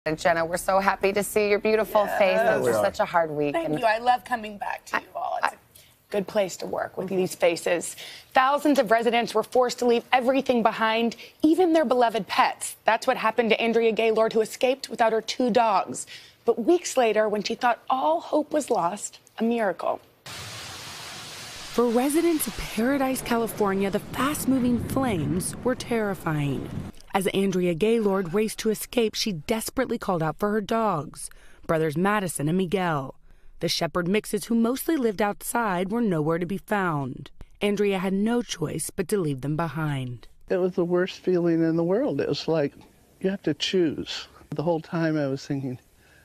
And Jenna, we're so happy to see your beautiful face after such a hard week. Thank you. I love coming back to you all. It's a good place to work with these faces. Thousands of residents were forced to leave everything behind, even their beloved pets. That's what happened to Andrea Gaylord, who escaped without her 2 dogs. But weeks later, when she thought all hope was lost, a miracle. For residents of Paradise, California, the fast-moving flames were terrifying. As Andrea Gaylord raced to escape, she desperately called out for her dogs, brothers Madison and Miguel. The shepherd mixes who mostly lived outside were nowhere to be found. Andrea had no choice but to leave them behind. It was the worst feeling in the world. It was like you have to choose. The whole time I was thinking,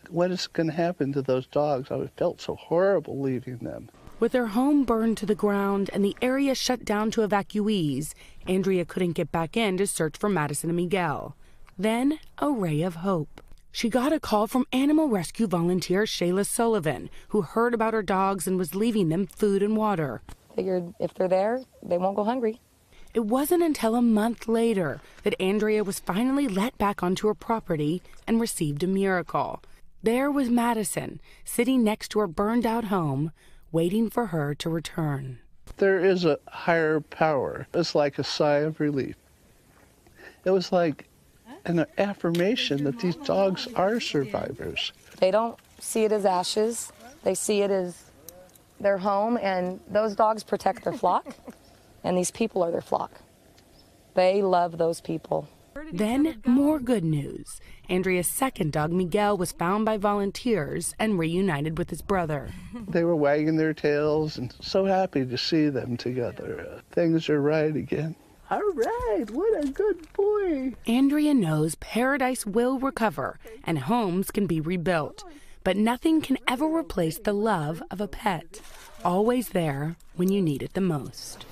what is going to happen to those dogs? I felt so horrible leaving them. With her home burned to the ground and the area shut down to evacuees, Andrea couldn't get back in to search for Madison and Miguel. Then, a ray of hope. She got a call from animal rescue volunteer Shayla Sullivan, who heard about her dogs and was leaving them food and water. Figured if they're there, they won't go hungry. It wasn't until a month later that Andrea was finally let back onto her property and received a miracle. There was Madison, sitting next to her burned-out home, waiting for her to return. There is a higher power. It's like a sigh of relief. It was like an affirmation that these dogs are survivors. They don't see it as ashes. They see it as their home, and those dogs protect their flock, and these people are their flock. They love those people. Then, more good news. Andrea's second dog, Miguel, was found by volunteers and reunited with his brother. They were wagging their tails and so happy to see them together. Things are right again. All right, what a good boy. Andrea knows Paradise will recover and homes can be rebuilt. But nothing can ever replace the love of a pet, always there when you need it the most.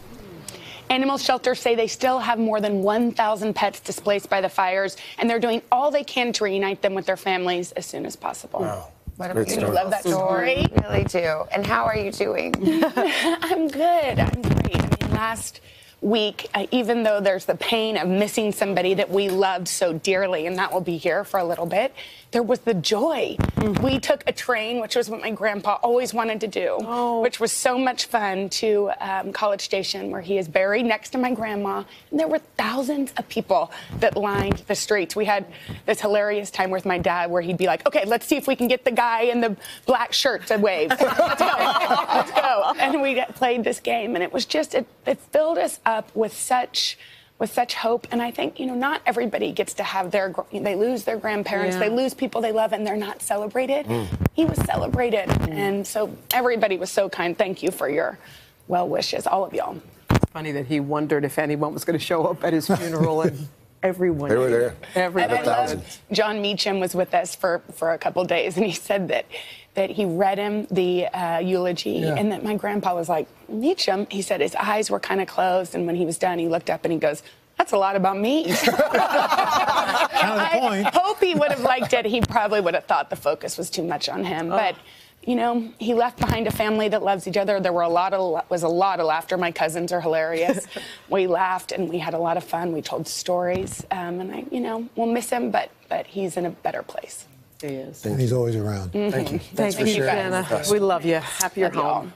Animal shelters say they still have more than 1,000 pets displaced by the fires, and they're doing all they can to reunite them with their families as soon as possible. Wow. What a beautiful love that story. Really do. And how are you doing? I'm good. I'm great. I mean, last week, even though there's the pain of missing somebody that we loved so dearly, and that will be here for a little bit, there was the joy. We took a train, which was what my grandpa always wanted to do, which was so much fun, to College Station, where he is buried next to my grandma. And there were thousands of people that lined the streets. We had this hilarious time with my dad where he'd be like, okay, let's see if we can get the guy in the black shirt to wave. Let's go. Let's go. And we played this game, and it was just, it filled us up with such hope. And I think, you know, not everybody gets to have they lose their grandparents, they lose people they love, and they're not celebrated. He was celebrated. And so everybody was so kind. Thank you for your well wishes, all of y'all. It's funny that he wondered if anyone was going to show up at his funeral, and everyone They were there. Everyone. John Meacham was with us for a couple of days, and he said that he read him the eulogy, and that my grandpa was like, Meacham, he said his eyes were kind of closed, and when he was done, he looked up and he goes, that's a lot about me. I hope he would have liked it. He probably would have thought the focus was too much on him, but you know, he left behind a family that loves each other. There were a lot of laughter. My cousins are hilarious. We laughed and we had a lot of fun. We told stories, and you know, we'll miss him, but he's in a better place. He is. And he's always around. Thank you. Thank you, Jenna. We love you. Happy you're home.